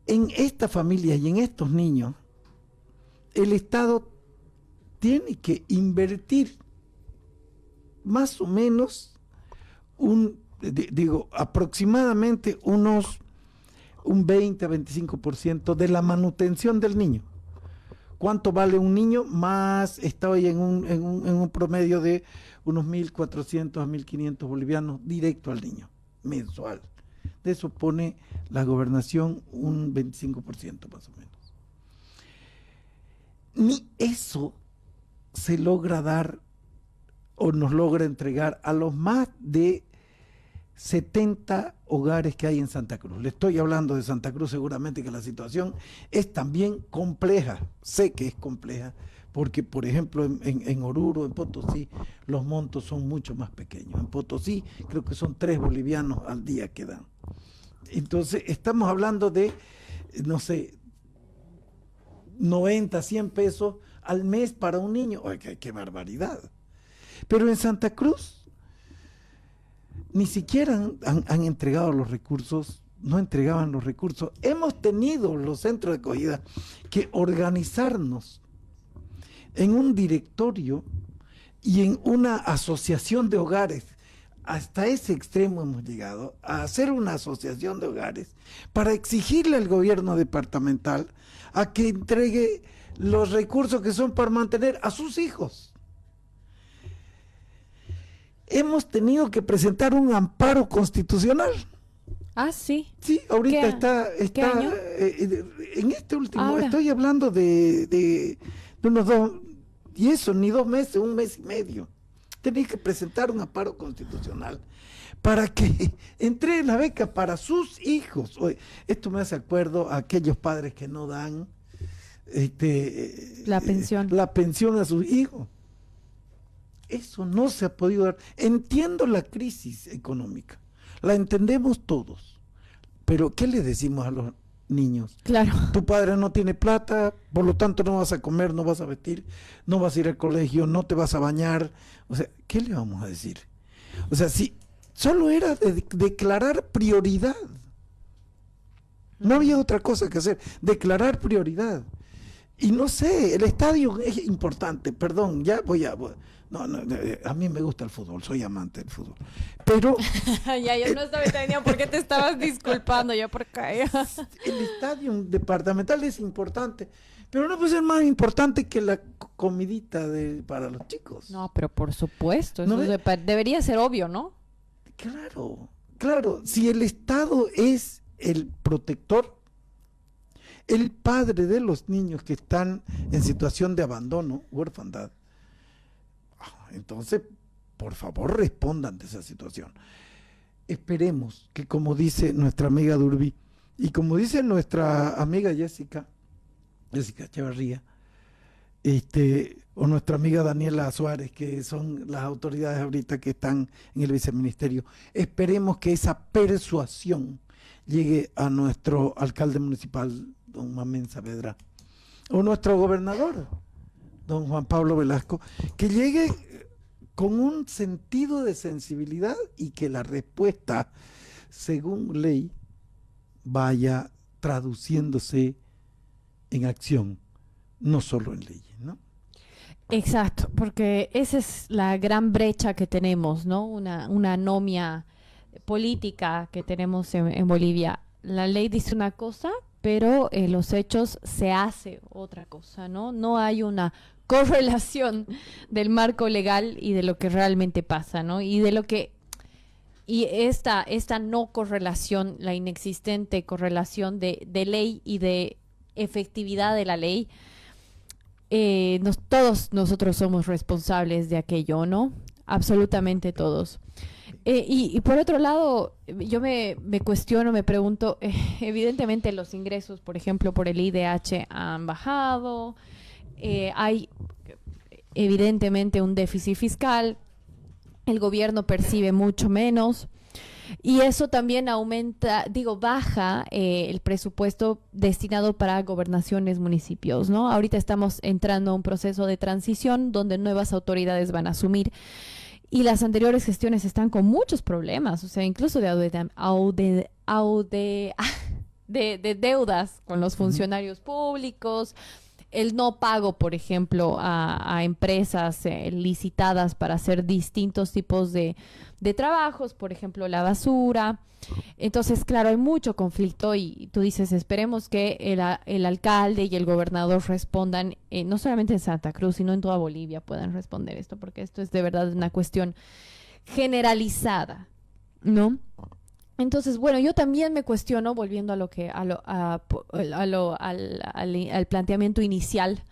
En estas familias y en estos niños, el Estado tiene que invertir más o menos aproximadamente un 20 a 25% de la manutención del niño. ¿Cuánto vale un niño? Más está hoy en un promedio de unos 1.400 a 1.500 bolivianos directo al niño, mensual. De eso pone la gobernación un 25% más o menos. Ni eso se logra dar o nos logra entregar a los más de 70 hogares que hay en Santa Cruz. Le estoy hablando de Santa Cruz, seguramente que la situación es también compleja, sé que es compleja, porque por ejemplo en Oruro, en Potosí, los montos son mucho más pequeños. En Potosí creo que son 3 bolivianos al día que dan. Entonces estamos hablando de, no sé, 90, 100 pesos al mes para un niño. ¡Ay, qué barbaridad! Pero en Santa Cruz ni siquiera han entregado los recursos, no entregaban los recursos. Hemos tenido los centros de acogida que organizarnos en un directorio y en una asociación de hogares. Hasta ese extremo hemos llegado, a hacer una asociación de hogares para exigirle al gobierno departamental a que entregue los recursos que son para mantener a sus hijos. Hemos tenido que presentar un amparo constitucional. Ah, sí. Sí, ahorita está ¿Qué año? En este último, Ahora. estoy hablando de unos 2, y eso, ni 2 meses, 1 mes y medio. Tenéis que presentar un amparo constitucional para que entreguen la beca para sus hijos. Oye, esto me hace acuerdo a aquellos padres que no dan la pensión. La pensión a sus hijos. Eso no se ha podido dar. Entiendo la crisis económica, la entendemos todos, pero ¿qué le decimos a los niños? Claro. Tu padre no tiene plata, por lo tanto no vas a comer, no vas a vestir, no vas a ir al colegio, no te vas a bañar. O sea, ¿qué le vamos a decir? O sea, si solo era declarar prioridad. No había otra cosa que hacer, declarar prioridad. Y no sé, el estadio es importante, perdón, ya no, a mí me gusta el fútbol, soy amante del fútbol. Pero ya, yo no estaba entendiendo por qué te estabas disculpando, yo por qué. El estadio departamental es importante, pero no puede ser más importante que la comidita para los chicos. No, pero por supuesto, eso ¿No ve? debería ser obvio, ¿no? Claro, si el Estado es el protector, el padre de los niños que están en situación de abandono, huérfandad, entonces, por favor, respondan de esa situación. Esperemos que, como dice nuestra amiga Durbi, y como dice nuestra amiga Jessica Echeverría, o nuestra amiga Daniela Suárez, que son las autoridades ahorita que están en el viceministerio, esperemos que esa persuasión llegue a nuestro alcalde municipal, don Mamén Saavedra, o nuestro gobernador, don Juan Pablo Velasco, que llegue con un sentido de sensibilidad y que la respuesta, según ley, vaya traduciéndose en acción, no solo en leyes, ¿no? Exacto, porque esa es la gran brecha que tenemos, ¿no? Una anomia política que tenemos en Bolivia. La ley dice una cosa, pero en los hechos se hace otra cosa, ¿no? No hay una correlación del marco legal y de lo que realmente pasa, ¿no? Y esta no correlación, la inexistente correlación de ley y de efectividad de la ley, todos nosotros somos responsables de aquello, ¿no? Absolutamente todos. Y por otro lado, yo me cuestiono, me pregunto, evidentemente los ingresos, por ejemplo, por el IDH han bajado, hay evidentemente un déficit fiscal, el gobierno percibe mucho menos. Y eso también baja el presupuesto destinado para gobernaciones, municipios, ¿no? Ahorita estamos entrando a un proceso de transición donde nuevas autoridades van a asumir y las anteriores gestiones están con muchos problemas, o sea, incluso de deudas con los funcionarios públicos, el no pago, por ejemplo, a empresas licitadas para hacer distintos tipos de trabajos, por ejemplo, la basura. Entonces, claro, hay mucho conflicto y tú dices, esperemos que el alcalde y el gobernador respondan, no solamente en Santa Cruz, sino en toda Bolivia puedan responder esto, porque esto es de verdad una cuestión generalizada, ¿no? Entonces, bueno, yo también me cuestiono, volviendo a lo que al planteamiento inicial,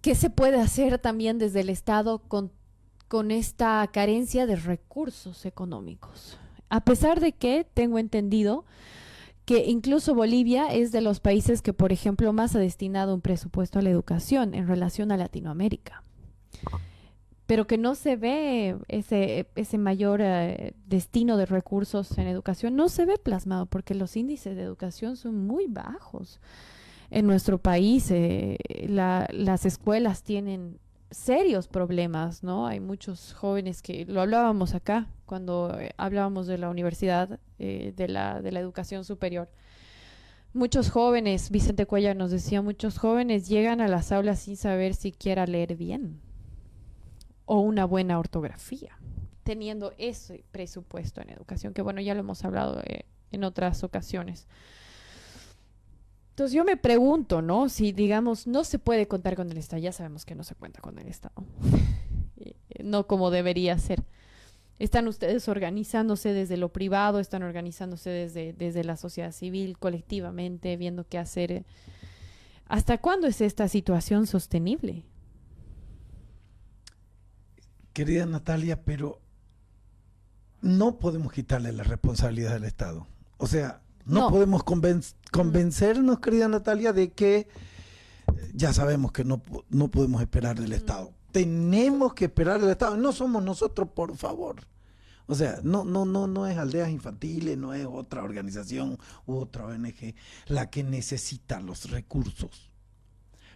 ¿qué se puede hacer también desde el Estado con esta carencia de recursos económicos? A pesar de que tengo entendido que incluso Bolivia es de los países que, por ejemplo, más ha destinado un presupuesto a la educación en relación a Latinoamérica, pero que no se ve ese mayor destino de recursos en educación, no se ve plasmado porque los índices de educación son muy bajos. En nuestro país las escuelas tienen serios problemas, ¿no? Hay muchos jóvenes que, lo hablábamos acá, cuando hablábamos de la universidad, de la educación superior. Muchos jóvenes, Vicente Cuellar nos decía, muchos jóvenes llegan a las aulas sin saber siquiera leer bien o una buena ortografía, teniendo ese presupuesto en educación, que bueno, ya lo hemos hablado en otras ocasiones. Entonces yo me pregunto, ¿no? Si, digamos, no se puede contar con el Estado, ya sabemos que no se cuenta con el Estado, no como debería ser. Están ustedes organizándose desde lo privado, están organizándose desde la sociedad civil, colectivamente, viendo qué hacer. ¿Hasta cuándo es esta situación sostenible? Querida Natalia, pero no podemos quitarle la responsabilidad al Estado. O sea, no podemos convencernos, querida Natalia, de que ya sabemos que no podemos esperar del Estado. Tenemos que esperar del Estado. No somos nosotros, por favor. O sea, no es Aldeas Infantiles, no es otra organización u otra ONG la que necesita los recursos.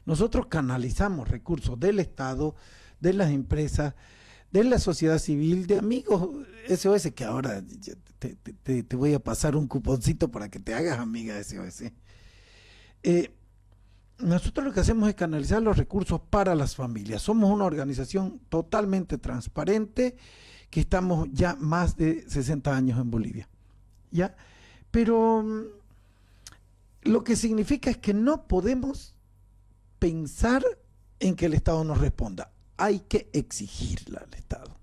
Nosotros canalizamos recursos del Estado, de las empresas, de la sociedad civil, de amigos SOS, que ahora te voy a pasar un cuponcito para que te hagas amiga de SOS. Nosotros lo que hacemos es canalizar los recursos para las familias. Somos una organización totalmente transparente, que estamos ya más de 60 años en Bolivia, ¿ya? Pero lo que significa es que no podemos pensar en que el Estado nos responda. Hay que exigirle al Estado.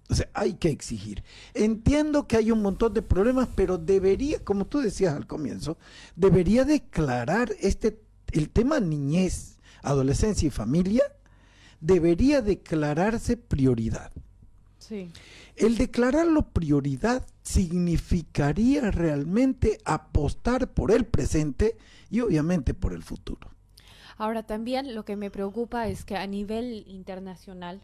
O sea, hay que exigir. Entiendo que hay un montón de problemas, pero debería, como tú decías al comienzo, debería declarar el tema niñez, adolescencia y familia, debería declararse prioridad. Sí. El declararlo prioridad significaría realmente apostar por el presente y obviamente por el futuro. Ahora también lo que me preocupa es que a nivel internacional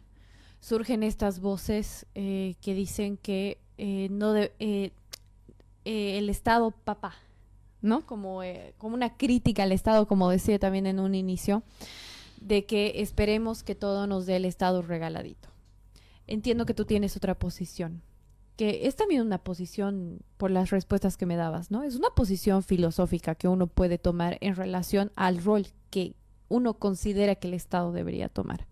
surgen estas voces que dicen que el Estado papá, ¿no? Como una crítica al Estado, como decía también en un inicio, de que esperemos que todo nos dé el Estado regaladito. Entiendo que tú tienes otra posición, que es también una posición por las respuestas que me dabas, ¿no? Es una posición filosófica que uno puede tomar en relación al rol que uno considera que el Estado debería tomar.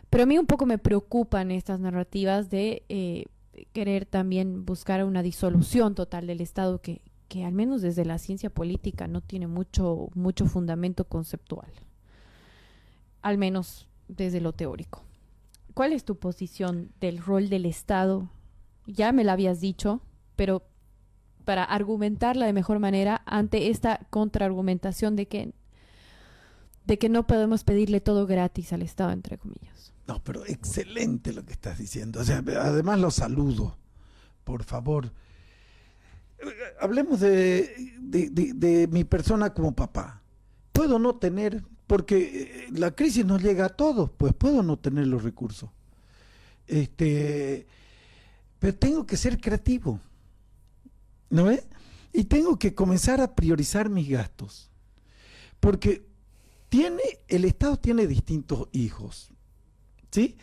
Pero a mí un poco me preocupan estas narrativas de querer también buscar una disolución total del Estado que al menos desde la ciencia política no tiene mucho fundamento conceptual, al menos desde lo teórico. ¿Cuál es tu posición del rol del Estado? Ya me la habías dicho, pero para argumentarla de mejor manera ante esta contraargumentación de que no podemos pedirle todo gratis al Estado, entre comillas. No, pero excelente lo que estás diciendo. O sea, además lo saludo. Por favor, hablemos de mi persona como papá. Puedo no tener, porque la crisis nos llega a todos, pues puedo no tener los recursos. Pero tengo que ser creativo, ¿no ves? Y tengo que comenzar a priorizar mis gastos. Porque el Estado tiene distintos hijos, ¿sí?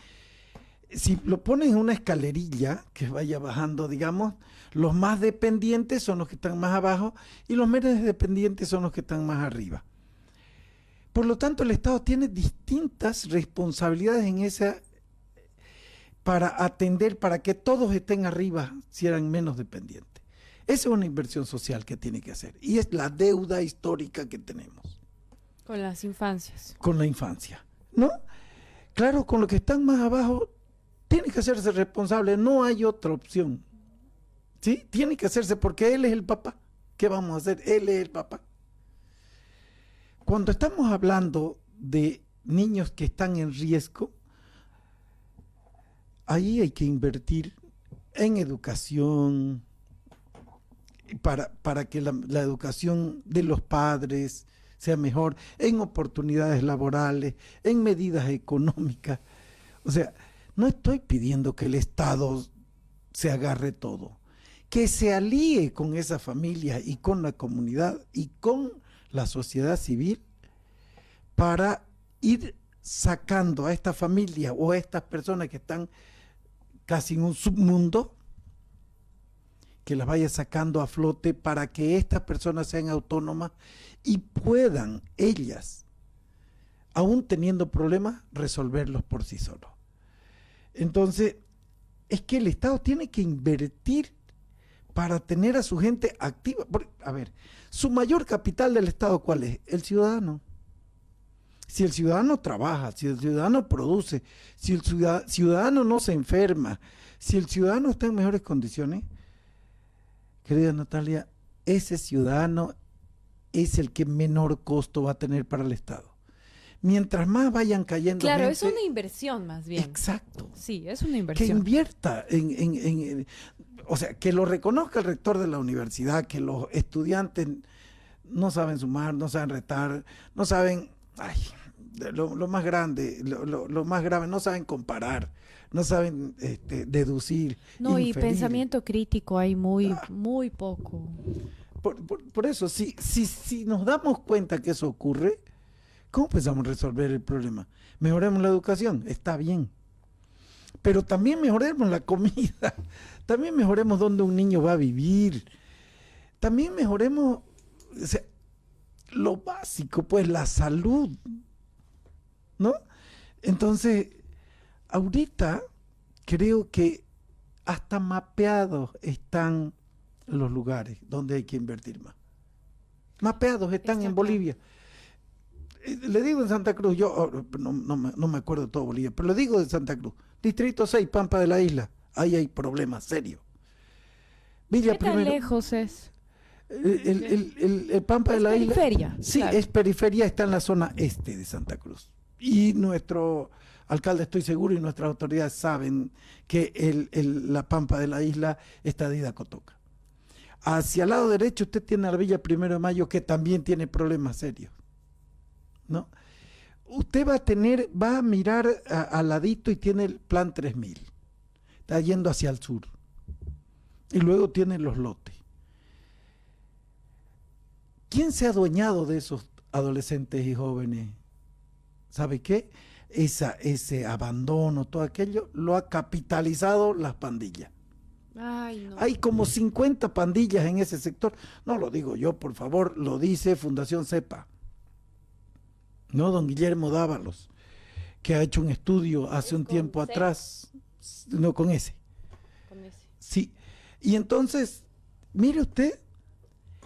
Si lo pones en una escalerilla que vaya bajando, digamos, los más dependientes son los que están más abajo y los menos dependientes son los que están más arriba. Por lo tanto, el Estado tiene distintas responsabilidades en esa para atender, para que todos estén arriba si eran menos dependientes. Esa es una inversión social que tiene que hacer y es la deuda histórica que tenemos. Con las infancias. Con la infancia, ¿no? Claro, con los que están más abajo, tiene que hacerse responsable, no hay otra opción. ¿Sí? Tiene que hacerse porque él es el papá. ¿Qué vamos a hacer? Él es el papá. Cuando estamos hablando de niños que están en riesgo, ahí hay que invertir en educación, para que la educación de los padres sea mejor, en oportunidades laborales, en medidas económicas. O sea, no estoy pidiendo que el Estado se agarre todo, que se alíe con esa familia y con la comunidad y con la sociedad civil para ir sacando a esta familia o a estas personas que están casi en un submundo, que las vaya sacando a flote para que estas personas sean autónomas y puedan ellas, aún teniendo problemas, resolverlos por sí solos. Entonces, es que el Estado tiene que invertir para tener a su gente activa. A ver, su mayor capital del Estado, ¿cuál es? El ciudadano. Si el ciudadano trabaja, si el ciudadano produce, si el ciudadano no se enferma, si el ciudadano está en mejores condiciones, querida Natalia, ese ciudadano es el que menor costo va a tener para el Estado. Mientras más vayan cayendo Claro, gente, es una inversión más bien. Exacto. Sí, es una Que inversión. invierta o sea, que lo reconozca el rector de la universidad, que los estudiantes no saben sumar, no saben retar, no saben, lo más grande, lo más grave, no saben comparar, no saben deducir. No, y inferir. pensamiento crítico hay muy poco. Por eso, si nos damos cuenta que eso ocurre, ¿cómo pensamos resolver el problema? Mejoremos la educación, está bien. Pero también mejoremos la comida, también mejoremos dónde un niño va a vivir, también mejoremos, o sea, lo básico, pues la salud, ¿no? Entonces, ahorita creo que hasta mapeados están los lugares donde hay que invertir más. Mapeados están en Bolivia. Le digo en Santa Cruz, yo no me acuerdo de todo Bolivia, pero le digo de Santa Cruz, Distrito 6, Pampa de la Isla, ahí hay problemas serios. Villa ¿Qué tan Primero, lejos es? el Pampa de la Isla. Periferia. Sí, claro. es periferia, está en la zona este de Santa Cruz. Y nuestro alcalde, estoy seguro, y nuestras autoridades saben que la Pampa de la Isla está de Idacotoca. Hacia el lado derecho usted tiene la Villa Primero de Mayo, que también tiene problemas serios, ¿no? Usted va a mirar al ladito y tiene el Plan 3000. Está yendo hacia el sur. Y luego tiene los lotes. ¿Quién se ha adueñado de esos adolescentes y jóvenes? ¿Sabe qué? Ese abandono, todo aquello, lo ha capitalizado las pandillas. Ay, no. Hay como 50 pandillas en ese sector. No lo digo yo, por favor, lo dice Fundación CEPA. No, don Guillermo Dávalos, que ha hecho un estudio hace un tiempo atrás. No, con ese. Sí. Y entonces, mire usted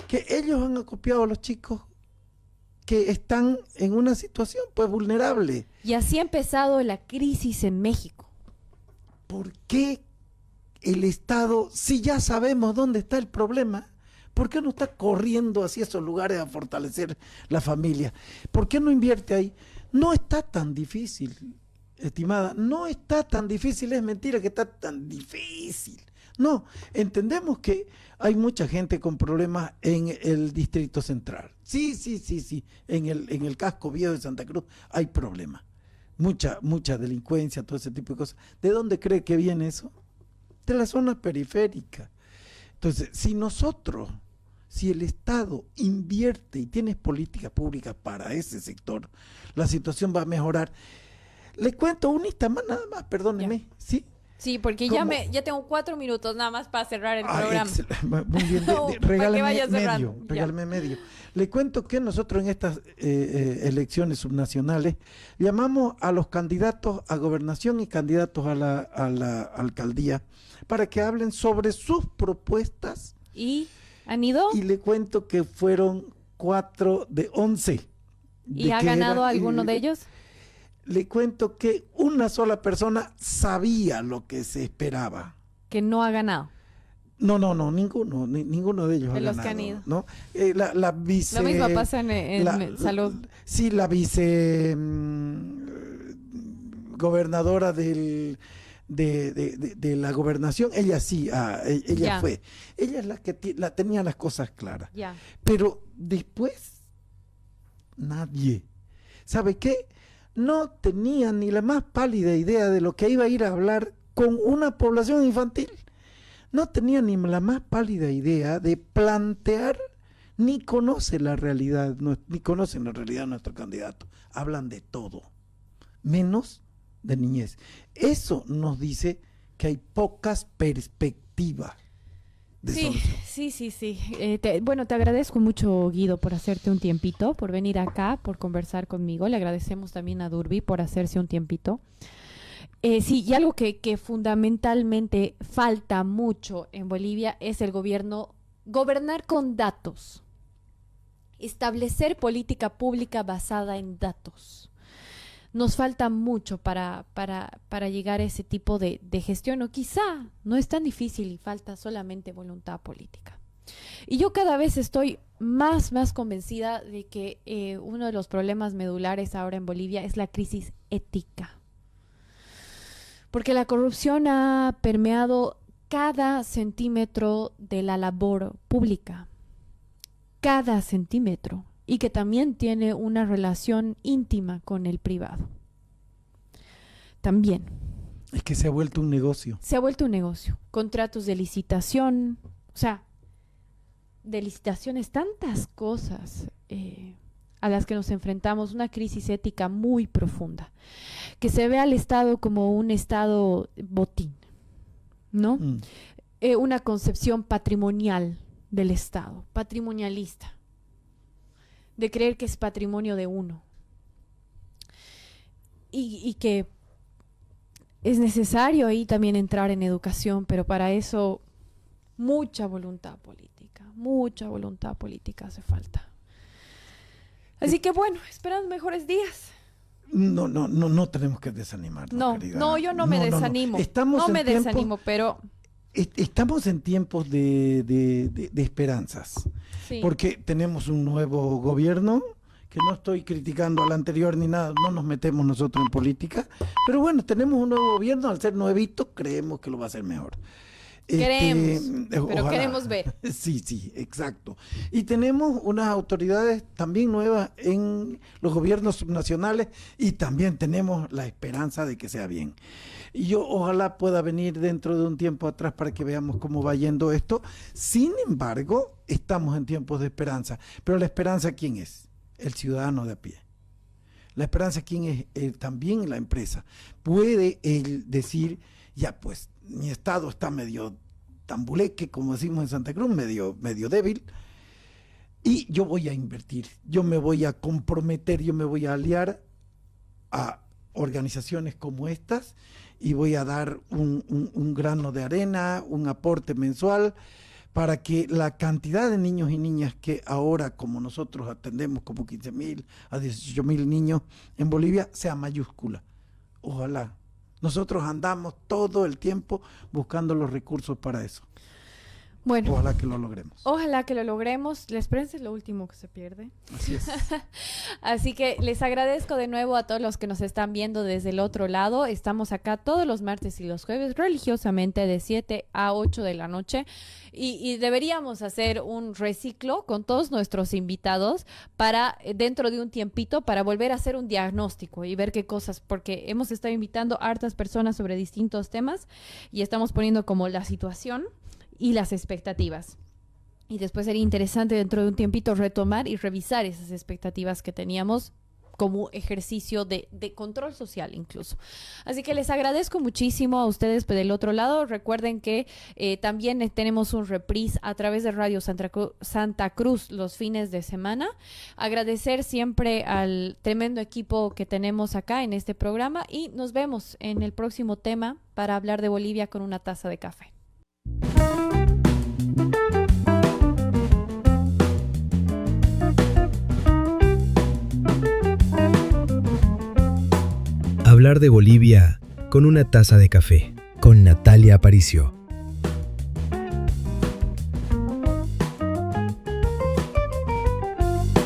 que ellos han acopiado a los chicos que están en una situación pues vulnerable. Y así ha empezado la crisis en México. ¿Por qué el Estado, si ya sabemos dónde está el problema, por qué no está corriendo hacia esos lugares a fortalecer la familia? ¿Por qué no invierte ahí? No está tan difícil, estimada, no está tan difícil, es mentira que está tan difícil. No, entendemos que hay mucha gente con problemas en el Distrito Central. Sí, en el casco viejo de Santa Cruz hay problemas. mucha delincuencia, todo ese tipo de cosas. ¿De dónde cree que viene eso? De la zona periférica. Entonces, si el Estado invierte y tiene políticas públicas para ese sector, la situación va a mejorar. Le cuento un más nada más, perdóneme, ¿sí? Sí, porque ya tengo 4 minutos nada más para cerrar el programa. Muy bien, regálame regálame medio. Le cuento que nosotros en estas elecciones subnacionales llamamos a los candidatos a gobernación y candidatos a la alcaldía para que hablen sobre sus propuestas. ¿Y han ido? Y le cuento que fueron 4 de 11. ¿Y ha ganado alguno de ellos? Le cuento que una sola persona sabía lo que se esperaba. Que no ha ganado. No, ninguno de ellos de ha los ganado, que han ido. ¿no? La vice... Lo mismo pasa en salud. Sí, la vice gobernadora de la gobernación, ella sí, ella fue. Ella es la que tenía las cosas claras. Ya. Pero después, nadie. ¿Sabe qué? No tenía ni la más pálida idea de lo que iba a ir a hablar con una población infantil. No tenía ni la más pálida idea de plantear, ni conocen la realidad de nuestro candidato. Hablan de todo, menos de niñez. Eso nos dice que hay pocas perspectivas. Sí. Te agradezco mucho, Guido, por hacerte un tiempito, por venir acá, por conversar conmigo. Le agradecemos también a Durby por hacerse un tiempito. Y algo que fundamentalmente falta mucho en Bolivia es el gobernar con datos, establecer política pública basada en datos. Nos falta mucho para llegar a ese tipo de gestión, o quizá no es tan difícil y falta solamente voluntad política. Y yo cada vez estoy más convencida de que uno de los problemas medulares ahora en Bolivia es la crisis ética. Porque la corrupción ha permeado cada centímetro de la labor pública. Cada centímetro. Y que también tiene una relación íntima con el privado. También. Es que se ha vuelto un negocio. Se ha vuelto un negocio. Contratos de licitación, o sea, de licitaciones, tantas cosas a las que nos enfrentamos, una crisis ética muy profunda, que se ve al Estado como un Estado botín, ¿no? Una concepción patrimonial del Estado, patrimonialista, de creer que es patrimonio de uno y que es necesario ahí también entrar en educación, pero para eso mucha voluntad política hace falta. Así que bueno, esperamos mejores días. No tenemos que desanimarnos, querida. No, yo no me desanimo. Desanimo, pero estamos en tiempos de esperanzas. Sí. Porque tenemos un nuevo gobierno, que no estoy criticando al anterior ni nada, no nos metemos nosotros en política, pero bueno, tenemos un nuevo gobierno, al ser nuevito, creemos que lo va a hacer mejor. Pero queremos ver. Sí, exacto. Y tenemos unas autoridades también nuevas en los gobiernos subnacionales y también tenemos la esperanza de que sea bien. Y yo ojalá pueda venir dentro de un tiempo atrás para que veamos cómo va yendo esto. Sin embargo, estamos en tiempos de esperanza. Pero la esperanza, ¿quién es? El ciudadano de a pie. La esperanza, ¿quién es? También la empresa. Puede él decir, ya pues, mi estado está medio tambuleque, como decimos en Santa Cruz, medio débil, y yo voy a invertir, yo me voy a comprometer, yo me voy a aliar a organizaciones como estas y voy a dar un grano de arena, un aporte mensual para que la cantidad de niños y niñas que ahora, como nosotros atendemos como 15.000 a 18.000 niños en Bolivia, sea mayúscula. Ojalá. Nosotros andamos todo el tiempo buscando los recursos para eso. Bueno, Ojalá que lo logremos. ojalá que lo logremos. La esperanza es lo último que se pierde. Así es. Así que les agradezco de nuevo a todos los que nos están viendo desde el otro lado. Estamos acá todos los martes y los jueves religiosamente de 7 a 8 de la noche y deberíamos hacer un reciclo con todos nuestros invitados para dentro de un tiempito para volver a hacer un diagnóstico y ver qué cosas, porque hemos estado invitando a hartas personas sobre distintos temas y estamos poniendo como la situación y las expectativas. Y después sería interesante dentro de un tiempito retomar y revisar esas expectativas que teníamos como ejercicio de control social incluso. Así que les agradezco muchísimo a ustedes del otro lado. Recuerden que también tenemos un reprise a través de Radio Santa Cruz los fines de semana. Agradecer siempre al tremendo equipo que tenemos acá en este programa y nos vemos en el próximo tema para hablar de Bolivia con una taza de café. Hablar de Bolivia con una taza de café. Con Natalia Aparicio.